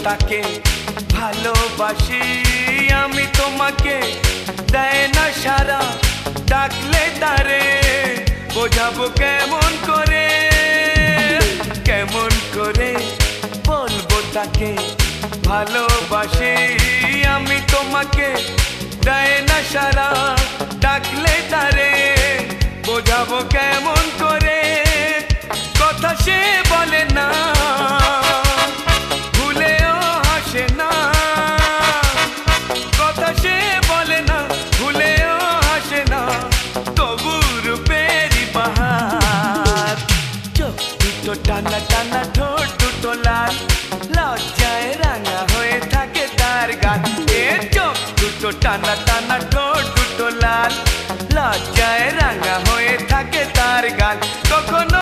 তাকে ভালোবাসি আমি তোমাকে দেয় না সারা ডাকলে তারে বোঝাবো কেমন করে বলবো তাকে ভালোবাসি আমি তোমাকে দেয় না সারা ডাকলে তারে বোঝাবো কেমন করে কথা সে বলে না ভুলেও হাসে না কথা সে বলে না ভুলেও হাসে না তবু রূপেরই বাহার চোখ দুটো টানা টানা ঠোঁট দুটো লাল লজ্জায় রাঙা হয়ে থাকে তার গান চোখ দুটো টানা